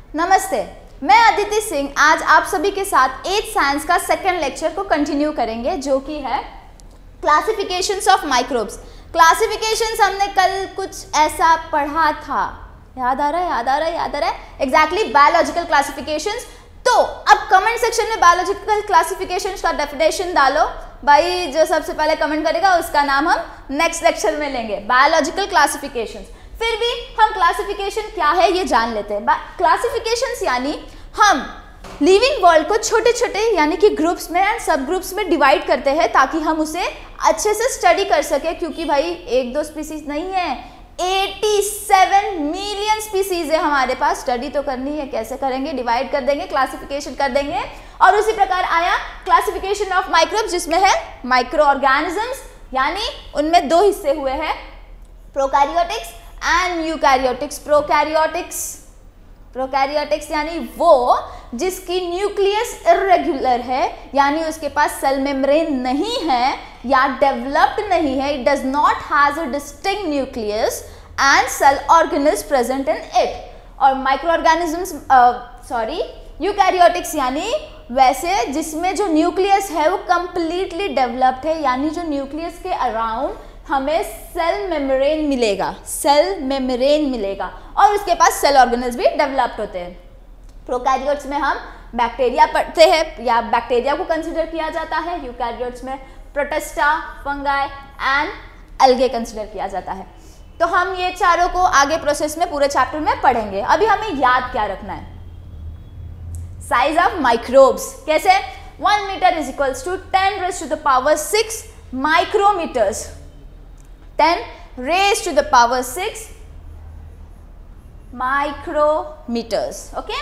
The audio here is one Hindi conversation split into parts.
नमस्ते, मैं अदिति सिंह आज आप सभी के साथ 8th साइंस का सेकेंड लेक्चर को कंटिन्यू करेंगे जो कि है क्लासिफिकेशंस ऑफ माइक्रोब्स। क्लासिफिकेशंस हमने कल कुछ ऐसा पढ़ा था, याद आ रहा है एग्जैक्टली बायोलॉजिकल क्लासिफिकेशंस। तो अब कमेंट सेक्शन में बायोलॉजिकल क्लासिफिकेशंस का डेफिनेशन डालो भाई, जो सबसे पहले कमेंट करेगा उसका नाम हम नेक्स्ट लेक्चर में लेंगे, बायोलॉजिकल क्लासिफिकेशंस। फिर भी हम क्लासिफिकेशन क्या है ये जान लेते हैं। क्लासिफिकेशंस यानी हम लिविंग वर्ल्ड को छोटे छोटे यानी कि ग्रुप्स में एंड सब ग्रुप्स में डिवाइड करते हैं ताकि हम उसे अच्छे से स्टडी कर सके, क्योंकि भाई एक दो स्पीसीज नहीं है, 87 मिलियन स्पीसीज है हमारे पास, स्टडी तो करनी है, कैसे करेंगे, डिवाइड कर देंगे, क्लासिफिकेशन कर देंगे। और उसी प्रकार आया क्लासिफिकेशन ऑफ माइक्रोब्स जिसमें है माइक्रो ऑर्गेनिजम्स, यानी उनमें दो हिस्से हुए हैं, प्रोकैरियोटिक्स एंड यूकैरियोटिक्स। प्रोकैरियोटिक्स यानी वो जिसकी न्यूक्लियस इर्रेगुलर है, यानी उसके पास सेल मेम्ब्रेन नहीं है या डेवलप्ड नहीं है, it does not has a distinct nucleus and cell organelles present in it. और माइक्रो ऑर्गेनिजम्स यूकैरियोटिक्स यानी वैसे जिसमें जो न्यूक्लियस है वो कंप्लीटली डेवलप्ड है, यानी जो न्यूक्लियस के अराउंड हमें सेल मेम्ब्रेन मिलेगा और उसके पास सेल ऑर्गेनेल्स भी डेवलप्ड होते हैं। प्रोकैरियोट्स में हम बैक्टीरिया पढ़ते हैं या बैक्टीरिया को कंसिडर किया जाता है, यूकैरियोट्स में protista, fungi and algae consider किया जाता है। तो हम ये चारों को आगे प्रोसेस में पूरे चैप्टर में पढ़ेंगे। अभी हमें याद क्या रखना है, साइज ऑफ माइक्रोब्स कैसे, 1 metre is equals to 10 raised to the power 6 micrometres, 10 raised to the power 6 micrometers, okay?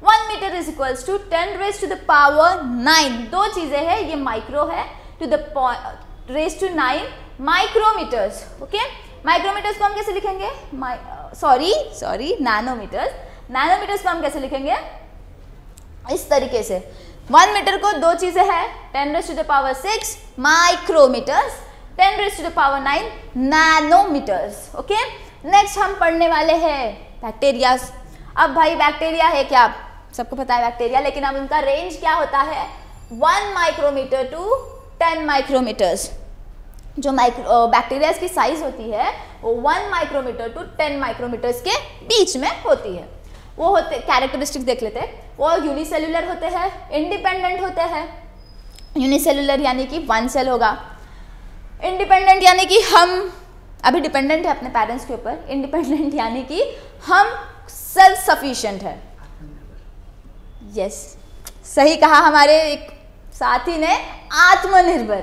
1 meter is equals to 10 raised to the power 9, दो चीजें हैं, ये माइक्रो है, to the raised to 9 micrometers, okay? Micrometres को हम कैसे लिखेंगे, सॉरी नैनोमीटर्स को हम कैसे लिखेंगे, इस तरीके से 1 मीटर को दो चीजें हैं, 10 raised to the power 6 micrometres, 10 raised to the power 9 nanometres, okay? Next हम पढ़ने वाले हैं बैक्टीरिया। अब भाई बैक्टीरिया है क्या, सबको पता है बैक्टीरिया, लेकिन अब उनका रेंज क्या होता है, 1 माइक्रोमीटर टू 10 माइक्रोमीटर्स। जो बैक्टीरिया की साइज होती है वो 1 माइक्रोमीटर टू 10 माइक्रोमीटर्स के बीच में होती है। वो होते कैरेक्टरिस्टिक देख लेते हैं, वो यूनिसेलुलर होते हैं, इंडिपेंडेंट होते हैं। यूनिसेलुलर यानी कि 1 सेल होगा, इंडिपेंडेंट यानी कि हम अभी डिपेंडेंट है अपने पेरेंट्स के ऊपर, इंडिपेंडेंट यानी कि हम सेल्फ सफिशिएंट है। यस, सही कहा हमारे एक साथी ने, आत्मनिर्भर।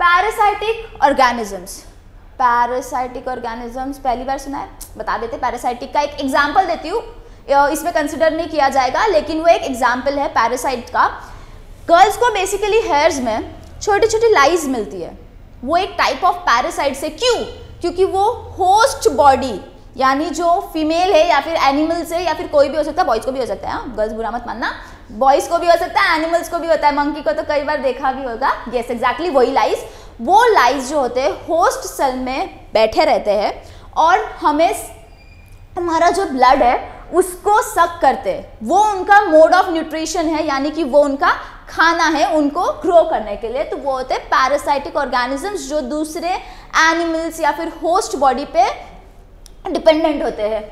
पैरासाइटिक ऑर्गेनिजम्स पहली बार सुना है, बता देते पैरासाइटिक का एक एग्जाम्पल देती हूँ, इसमें कंसिडर नहीं किया जाएगा लेकिन वो एक एग्जाम्पल है पैरासाइट का। गर्ल्स को बेसिकली हेयर्स में छोटी छोटी लाइज मिलती है, वो एक टाइप ऑफ पैरासाइट से, क्योंकि वो होस्ट बॉडी यानी जो फीमेल है या फिर एनिमल से या फिर कोई भी हो सकता है, बॉयज को भी हो सकता है, गर्ल्स बुरा मत मानना, बॉयज को भी हो सकता है, एनिमल्स को भी होता है, मंकी को तो कई बार देखा भी होगा। यस एग्जैक्टली वही लाइज, वो लाइज जो होते हैं होस्ट सेल में बैठे रहते हैं और हमें हमारा जो ब्लड है उसको सक करते हैं, वो उनका मोड ऑफ न्यूट्रिशन है, यानी कि वो उनका खाना है उनको ग्रो करने के लिए। तो वो होते हैं पैरासाइटिक ऑर्गेनिजम्स जो दूसरे एनिमल्स या फिर होस्ट बॉडी पे डिपेंडेंट होते हैं।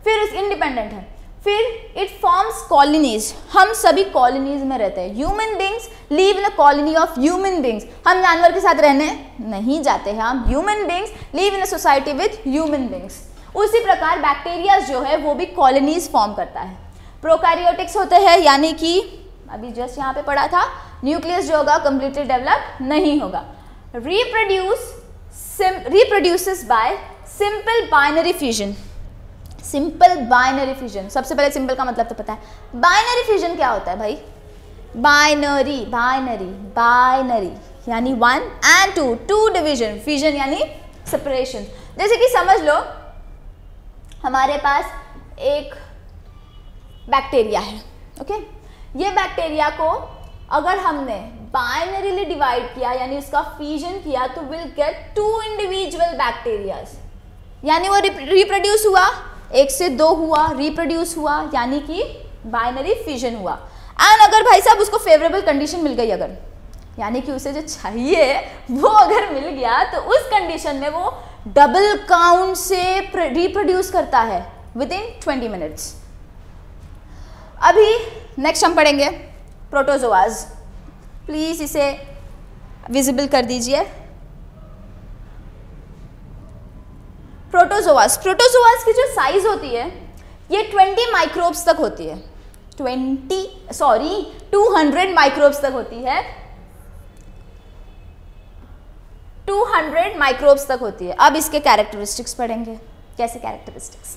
फिर इंडिपेंडेंट है, फिर इट फॉर्म्स कॉलोनीज, हम सभी कॉलोनीज में रहते हैं। Human beings live in a colony of human beings, हम जानवर के साथ रहने नहीं जाते हैं, हम human beings live in a society with human beings. उसी प्रकार बैक्टीरिया जो है वो भी कॉलोनीज फॉर्म करता है। प्रोकैरियोटिक्स होते हैं, यानी कि अभी जस्ट यहाँ पे पढ़ा था, न्यूक्लियस जो होगा कंप्लीटली डेवलप नहीं होगा। Reproduces bye simple binary fusion. सबसे पहले सिंपल का मतलब तो पता है, बाइनरी फ्यूजन क्या होता है भाई, बाइनरी यानी 1 and 2 डिवीजन, फ्यूजन यानी सेपरेशन। जैसे कि समझ लो हमारे पास एक बैक्टीरिया है, ओके? ये बैक्टीरिया को अगर हमने बाइनरीली डिवाइड किया यानी उसका फ्यूजन किया तो विल गेट 2 इंडिविजुअल बैक्टीरियाज, यानी वो रिप्रोड्यूस हुआ, 1 से 2 हुआ, रिप्रोड्यूस हुआ, यानी कि बाइनरी फिजन हुआ। एंड अगर भाई साहब उसको फेवरेबल कंडीशन मिल गई, अगर यानी कि उसे जो चाहिए वो अगर मिल गया, तो उस कंडीशन में वो डबल काउंट से रिप्रोड्यूस करता है विदिन 20 मिनट्स। अभी नेक्स्ट हम पढ़ेंगे प्रोटोजोआज। प्लीज इसे विजिबल कर दीजिए। प्रोटोजोआज की जो साइज होती है ये 20 माइक्रोब्स तक होती है, 200 माइक्रोब्स तक होती है, 200 माइक्रोब्स तक होती है। अब इसके कैरेक्टरिस्टिक्स पढ़ेंगे। कैसे कैरेक्टरिस्टिक्स?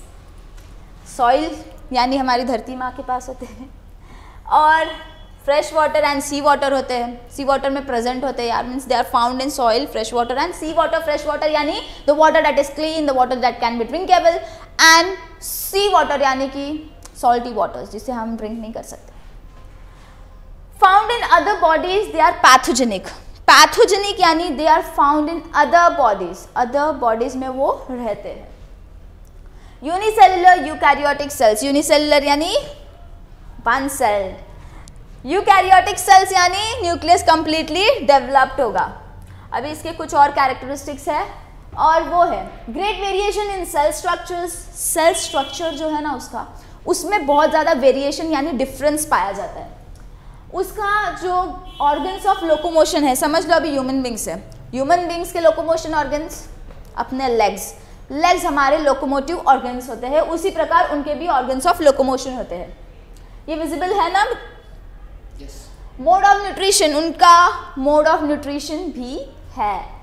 सॉइल यानी हमारी धरती माँ के पास होते हैं, और fresh water and sea water होते हैं। सी वाटर में प्रेजेंट होते हैं यार, means they are found in soil, fresh water and sea water. Fresh water यानी the water that is clean, the water that can be drinkable, and sea water यानी कि सॉल्टी वाटर्स जिसे हम ड्रिंक नहीं कर सकते। Found in other bodies, they are pathogenic. Pathogenic यानी they are found in other bodies, other bodies में वो रहते हैं। यूनिसेलुलर यूकैरियोटिक सेल्स, यूनिसेलुलर यानी वन सेल, यूकैरियोटिक सेल्स यानी न्यूक्लियस कंप्लीटली डेवलप्ड होगा। अभी इसके कुछ और कैरेक्टरिस्टिक्स है, और वो है great variation in cell structures. Cell structure जो है ना उसका, उसमें बहुत ज़्यादा वेरिएशन यानी डिफरेंस पाया जाता है। उसका जो ऑर्गन्स ऑफ लोकोमोशन है, समझ लो अभी ह्यूमन बींग्स है, ह्यूमन बींग्स के लोकोमोशन ऑर्गन्स अपने लेग्स हमारे लोकोमोटिव ऑर्गन्स होते हैं, उसी प्रकार उनके भी ऑर्गन्स ऑफ लोकोमोशन होते हैं। ये विजिबल है ना? मोड ऑफ न्यूट्रिशन, उनका मोड ऑफ न्यूट्रिशन भी है।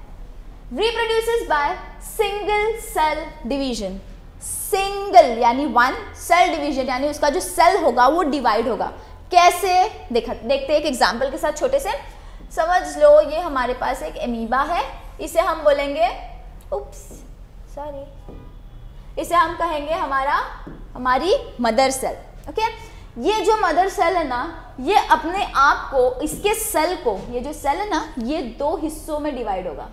Reproduces by single cell division. Single यानी वन, सेल डिवीजन यानी उसका जो सेल होगा वो डिवाइड होगा। कैसे देखते एक एग्जाम्पल के साथ छोटे से। समझ लो ये हमारे पास एक एमीबा है, इसे हम बोलेंगे इसे हम कहेंगे हमारी मदर सेल। ओके, ये जो मदर सेल है ना, ये अपने आप को, इसके सेल को, ये जो सेल है ना, ये 2 हिस्सों में डिवाइड होगा।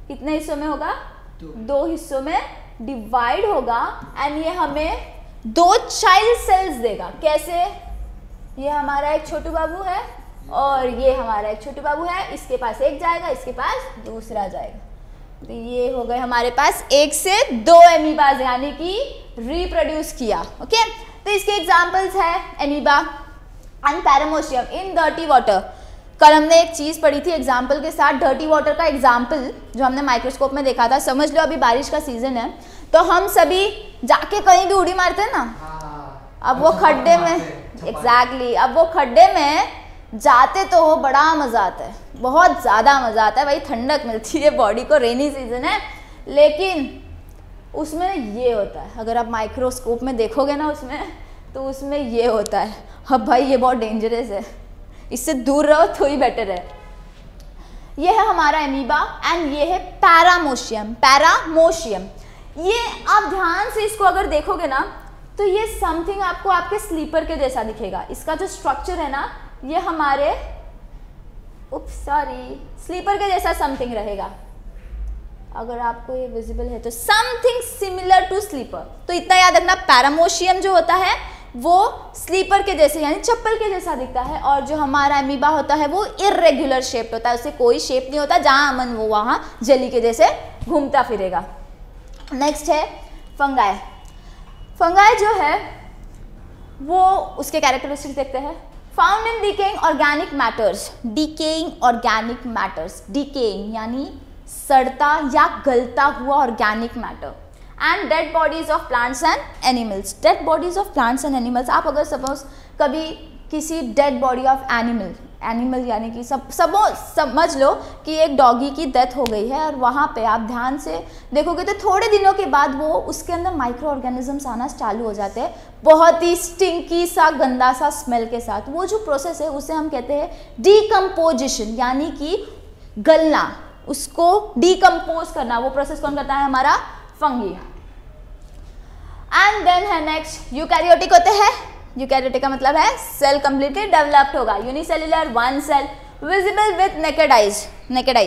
कितने हिस्सों में होगा? 2 हिस्सों में डिवाइड होगा, एंड ये हमें 2 चाइल्ड सेल्स देगा। कैसे? ये हमारा एक छोटू बाबू है और ये हमारा एक छोटू बाबू है, इसके पास एक जाएगा, इसके पास दूसरा जाएगा, तो ये हो गए हमारे पास 1 से 2 एमीबाज, यानी कि रिप्रोड्यूस किया। ओके, तो इसके एग्जाम्पल्स है amoeba and paramecium in dirty water. कल हमने एक चीज़ पढ़ी थी एग्जाम्पल के साथ, डर्टी वाटर का एग्जाम्पल जो हमने माइक्रोस्कोप में देखा था। समझ लो अभी बारिश का सीजन है, तो हम सभी जाके कहीं भी उड़ी मारते हैं ना। अब वो खड्डे में, एग्जैक्टली, अब वो खड्डे में जाते तो वो बड़ा मज़ा आता है, बहुत ज़्यादा मज़ा आता है भाई, ठंडक मिलती है बॉडी को, रेनी सीजन है। लेकिन उसमें ये होता है, अगर आप माइक्रोस्कोप में देखोगे ना उसमें, तो उसमें ये होता है। अब भाई ये बहुत डेंजरस है, इससे दूर रहो तो ही बेटर है। ये है हमारा एमीबा एंड ये है पैरामोशियम। ये आप ध्यान से इसको अगर देखोगे ना, तो ये समथिंग आपको आपके स्लीपर के जैसा दिखेगा। इसका जो स्ट्रक्चर है ना, ये हमारे स्लीपर के जैसा समथिंग रहेगा। अगर आपको ये विजिबल है तो समथिंग सिमिलर टू स्लीपर। तो इतना याद रखना, पैरामोशियम जो होता है वो स्लीपर के जैसे यानी चप्पल के जैसा दिखता है, और जो हमारा एमीबा होता है वो इर्रेगुलर शेप होता है, उसे कोई शेप नहीं होता, जहाँ मन वो वहाँ जेली के जैसे घूमता फिरेगा। नेक्स्ट है फंगाई। फंगाई जो है वो उसके कैरेक्टरिस्टिक्स देखते हैं। Found in decaying organic matters. Decaying organic matters, decaying यानी सड़ता या गलता हुआ organic matter, and dead bodies of plants and animals. Dead bodies of plants and animals, आप अगर सपोज कभी किसी डेड बॉडी ऑफ एनिमल यानी कि समझ लो कि एक डॉगी की डेथ हो गई है, और वहाँ पे आप ध्यान से देखोगे तो थोड़े दिनों के बाद वो उसके अंदर माइक्रो ऑर्गेनिजम्स आना चालू हो जाते हैं, बहुत ही स्टिंकी सा गंदा सा स्मेल के साथ। वो जो प्रोसेस है उसे हम कहते हैं डिकम्पोजिशन, यानी कि गलना, उसको डिकम्पोज करना। वो प्रोसेस कौन करता है? हमारा फंगी। एंड देन है नेक्स्ट यूकैरियोटिक होते हैं। यूकैरियोटिक का मतलब है सेल कंप्लीटली डेवलप्ड होगा, unicellular, one cell, visible with naked eyes. Naked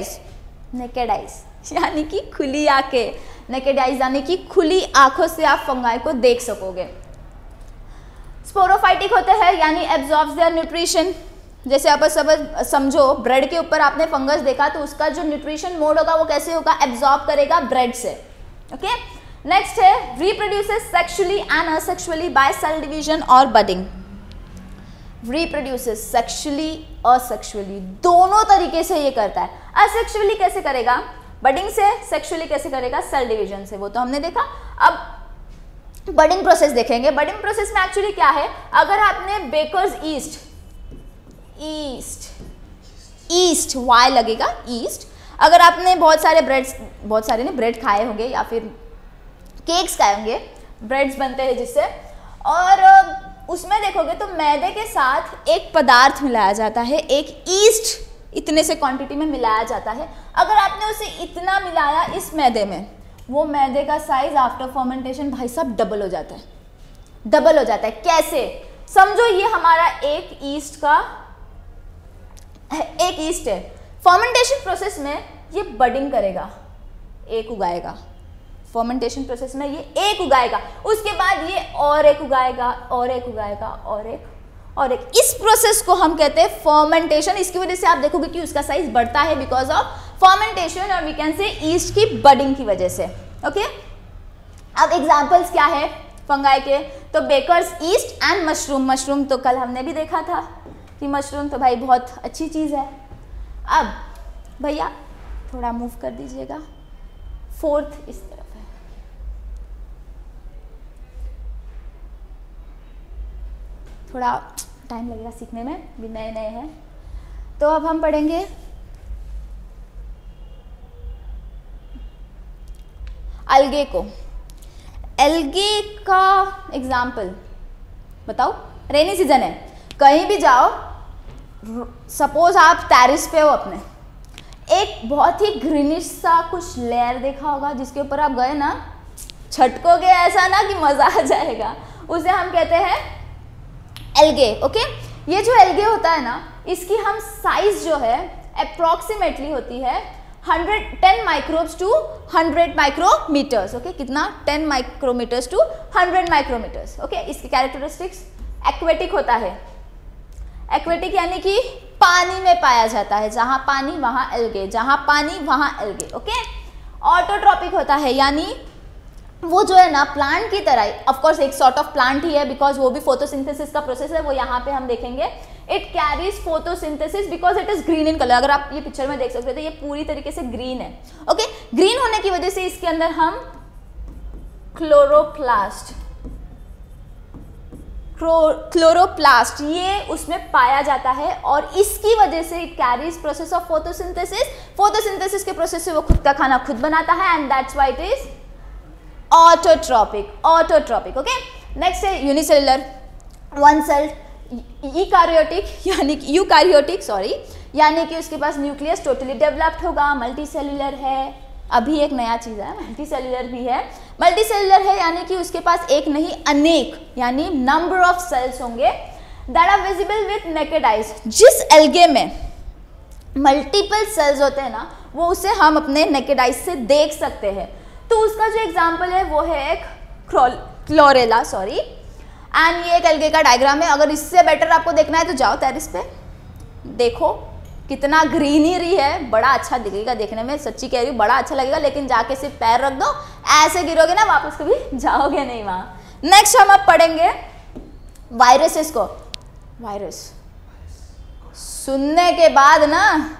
eyes यानी कि खुली आंखें। नेकेड आइज यानी कि खुली आंखों से आप फंगाई को देख सकोगे। स्पोरोफाइटिक होते हैं यानी एब्जॉर्ब्स देयर न्यूट्रिशन। जैसे आप समझो ब्रेड के ऊपर आपने फंगस देखा तो उसका जो न्यूट्रिशन मोड होगा वो कैसे होगा, एब्जॉर्ब करेगा ब्रेड से। ओके, नेक्स्ट है reproduces sexually and asexually by cell division और बडिंग। रिप्रोड्यूसेस सेक्सुअली असेक्सुअली दोनों तरीके से ये करता है। असेक्सुअली कैसे करेगा, बडिंग से। सेक्सुअली कैसे करेगा, सेल डिवीजन से, वो तो हमने देखा। अब बडिंग प्रोसेस देखेंगे। बडिंग प्रोसेस में एक्चुअली क्या है, अगर आपने बेकर्स ईस्ट वाई लगेगा ईस्ट, अगर आपने बहुत सारे ब्रेड खाए होंगे या फिर केक्स खाए होंगे, ब्रेड्स बनते हैं जिससे, और उसमें देखोगे तो मैदे के साथ एक पदार्थ मिलाया जाता है, एक ईस्ट इतने से क्वांटिटी में मिलाया जाता है। अगर आपने उसे इतना मिलाया इस मैदे में, वो मैदे का साइज आफ्टर फर्मेंटेशन भाई साहब डबल हो जाता है। डबल हो जाता है कैसे, समझो ये हमारा एक ईस्ट है। फर्मेंटेशन प्रोसेस में ये बडिंग करेगा, एक उगाएगा। फर्मेंटेशन प्रोसेस में ये एक उगाएगा, उसके बाद ये और एक उगाएगा, और एक उगाएगा, और एक। इस प्रोसेस को हम कहते हैं फर्मेंटेशन। इसकी वजह से आप देखोगे कि उसका साइज बढ़ता है बिकॉज ऑफ फर्मेंटेशन, और वी कैन से ईस्ट की बडिंग की वजह से। ओके, अब एग्जांपल्स क्या है फंगाई के, तो bakers yeast and mushroom. Mushroom तो कल हमने भी देखा था कि मशरूम तो भाई बहुत अच्छी चीज़ है। अब भैया थोड़ा मूव कर दीजिएगा, फोर्थ इस तरफ है। थोड़ा टाइम लगेगा सीखने में, भी नए नए हैं। तो अब हम पढ़ेंगे अलगे को। एल्गे का एग्जाम्पल बताओ, रेनी सीजन है, कहीं भी जाओ, सपोज आप टेरेस पे हो अपने, एक बहुत ही ग्रीनिश सा कुछ लेयर देखा होगा जिसके ऊपर आप गए ना, छटकोगे ऐसा ना कि मजा आ जाएगा, उसे हम कहते हैं एल्गे। ओके, ये जो एल्गे होता है ना, इसकी हम साइज जो है अप्रोक्सीमेटली होती है 10 माइक्रोब्स टू 100 माइक्रोमीटर्स। ओके, कितना, 10 माइक्रोमीटर्स टू 100 माइक्रोमीटर्स। ओके, इसकी कैरेक्टरिस्टिक्स एक्वेटिक होता है। एक्वेटिक यानी कि पानी में पाया जाता है, जहां पानी वहां एल्गे, जहां पानी वहां एल्गे। ओके, ऑटोट्रॉपिक होता है यानी वो जो है ना प्लांट की तरह, ऑफ कोर्स एक सॉर्ट ऑफ प्लांट ही है बिकॉज वो भी फोटोसिंथेसिस का प्रोसेस है, वो यहाँ पे हम देखेंगे। It carries photosynthesis because it is green in colour. अगर आप ये पिक्चर में देख सकते हो तो ये पूरी तरीके से ग्रीन है। ओके, ग्रीन होने की वजह से इसके अंदर हम क्लोरोप्लास्ट ये उसमें पाया जाता है, और इसकी वजह से it carries process of photosynthesis. Photosynthesis के प्रोसेस से वो खुद का खाना खुद बनाता है, and that's why it is autotrophic. Okay, next है यूनिसेलुलर, वन सेल्ड, यूकैरियोटिक यानी कि उसके पास न्यूक्लियस टोटली डेवलप्ड होगा। मल्टी सेलुलर है, अभी एक नया चीज़ है, मल्टी सेलुलर भी है। मल्टी सेलुलर है यानी कि उसके पास एक नहीं अनेक, यानी नंबर ऑफ सेल्स होंगे that are visible with naked eyes. जिस एल्गे में मल्टीपल सेल्स होते हैं ना, वो उसे हम अपने नेकेड आइज से देख सकते हैं। तो उसका जो एग्जाम्पल है वो है एक क्लोरेला, एंड ये एक एल्गे का डायग्राम है। अगर इससे बेटर आपको देखना है तो जाओ टेरेस पे, देखो कितना ग्रीनरी है, बड़ा अच्छा दिखेगा देखने में, सच्ची कह रही हूँ बड़ा अच्छा लगेगा। लेकिन जाके सिर्फ पैर रख दो, ऐसे गिरोगे ना वापस कभी जाओगे नहीं वहाँ। नेक्स्ट हम अब पढ़ेंगे वायरसेस को। वायरस सुनने के बाद ना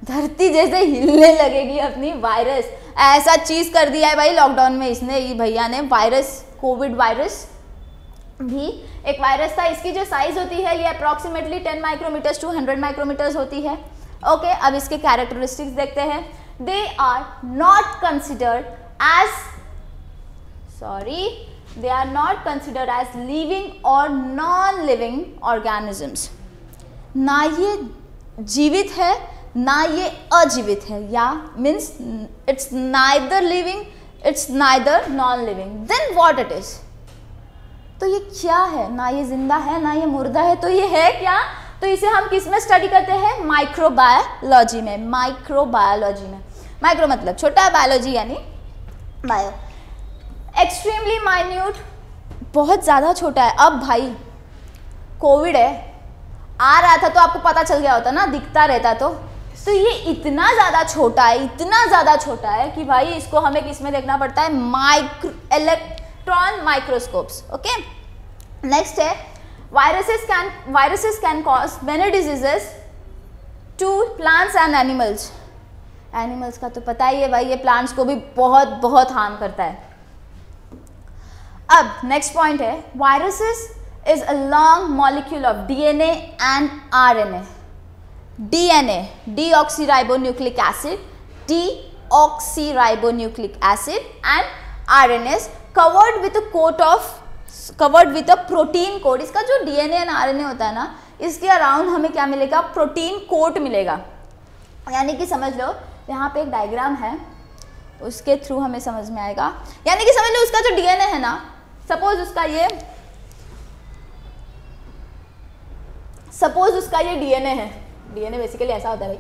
धरती जैसे हिलने लगेगी अपनी। वायरस ऐसा चीज कर दिया है भाई लॉकडाउन में इसने, ये भैया ने। वायरस, कोविड वायरस भी एक वायरस था। इसकी जो साइज होती है ये अप्रॉक्सीमेटली 10 माइक्रोमीटर्स टू 100 माइक्रोमीटर्स होती है। ओके, अब इसके कैरेक्टरिस्टिक्स देखते हैं। They are not considered as living और नॉन लिविंग ऑर्गेनिजम्स। ना ये जीवित है ना ये अजीवित है, या means it's neither living it's neither non living. Then what it is, तो ये क्या है? ना ये जिंदा है ना ये मुर्दा है, तो ये है क्या? तो इसे हम किस में स्टडी करते हैं? माइक्रोबायोलॉजी में। माइक्रो मतलब छोटा, बायोलॉजी यानी बायो। एक्सट्रीमली माइन्यूट, बहुत ज़्यादा छोटा है। अब भाई कोविड है, आ रहा था तो आपको पता चल गया होता ना, दिखता रहता तो ये इतना ज़्यादा छोटा है, इतना ज़्यादा छोटा है कि भाई इसको हमें किसमें देखना पड़ता है, इलेक्ट्रॉन माइक्रोस्कोप्स। ओके, नेक्स्ट है viruses can cause many diseases to plants and animals. Animals का तो पता ही है भाई, ये प्लांट्स को भी बहुत बहुत हार्म करता है। अब नेक्स्ट पॉइंट है viruses is a long molecule of DNA and RNA. DNA deoxyribonucleic acid, deoxyribonucleic acid and RNA covered with a protein coat. इसका जो डीएनए एंड आरएनए होता है ना, इसके अराउंड हमें क्या मिलेगा, प्रोटीन कोट मिलेगा। यानी कि समझ लो यहाँ पे एक डायग्राम है, उसके थ्रू हमें समझ में आएगा। यानी कि समझ लो उसका जो डीएनए है ना, सपोज उसका ये डीएनए है। डीएनए बेसिकली ऐसा होता है भाई,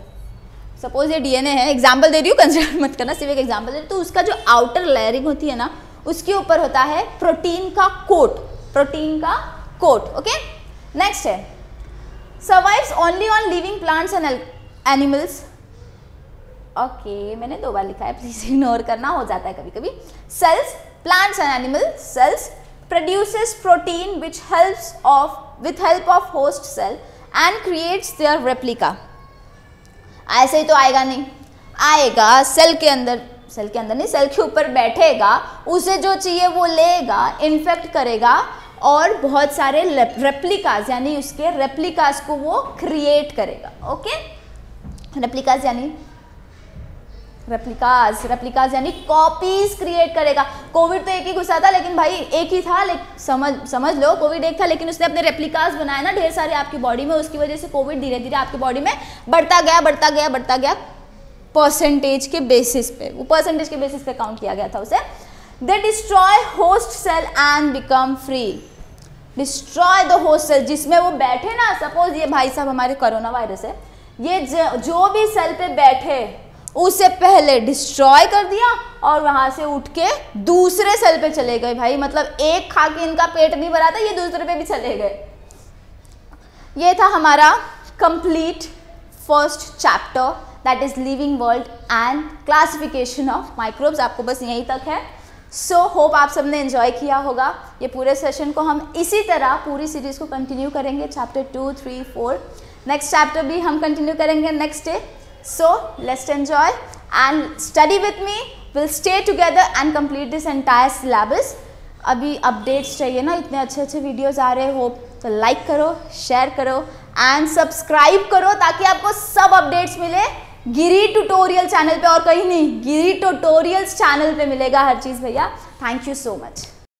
सपोज ये डीएनए है, एग्जांपल दे रही हूँ, कंसिडर मत करना, सिर्फ एक एग्जांपल दे रही हूँ। तो उसका जो आउटर लेयरिंग होती है ना, उसके ऊपर होता है प्रोटीन का कोट, ओके। नेक्स्ट है survives only on living plants and animals. Okay, मैंने 2 बार लिखा है, प्लीज इग्नोर करना, हो जाता है कभी कभी। Cells, plants and animal cells produces protein which with help of host cell and creates their replica। ऐसे ही तो आएगा नहीं, आएगा सेल के अंदर नहीं, सेल के ऊपर बैठेगा, उसे जो चाहिए वो लेगा, इन्फेक्ट करेगा और बहुत सारे रेप्लिकाज यानी उसके रेप्लिकाज को वो क्रिएट करेगा। ओके, रेप्लिकाज यानी कॉपीज क्रिएट करेगा। कोविड तो एक ही घुसा था, लेकिन भाई एक ही था, समझ लो कोविड एक था, लेकिन उसने अपने रेप्लिकाज बनाए ना ढेर सारे आपकी बॉडी में, उसकी वजह से कोविड धीरे धीरे आपकी बॉडी में बढ़ता गया परसेंटेज के बेसिस पे, वो परसेंटेज के बेसिस पे काउंट किया गया था उसे। They destroy host cell and become free. Destroy the host cell, जिसमें वो बैठे ना, सपोज ये भाई साहब हमारे कोरोना वायरस है, ये जो भी सेल पे बैठे उसे पहले डिस्ट्रॉय कर दिया और वहां से उठ के दूसरे सेल पे चले गए भाई। मतलब एक खा के इनका पेट नहीं भरा था, ये दूसरे पे भी चले गए। ये था हमारा complete first chapter, that is living world and classification of microbes. आपको बस यहीं तक है। सो होप आप सबने एंजॉय किया होगा। ये पूरे सेशन को हम इसी तरह पूरी सीरीज को कंटिन्यू करेंगे, चैप्टर 2, 3, 4। नेक्स्ट चैप्टर भी हम कंटिन्यू करेंगे next day. So let's enjoy and study with me. We'll stay together and complete this entire syllabus. अभी अपडेट्स चाहिए ना, इतने अच्छे वीडियोस आ रहे हो, तो लाइक करो, शेयर करो एंड सब्सक्राइब करो, ताकि आपको सब अपडेट्स मिले गिरी ट्यूटोरियल चैनल पे और कहीं नहीं, गिरी ट्यूटोरियल्स चैनल पे मिलेगा हर चीज़ भैया। Thank you so much.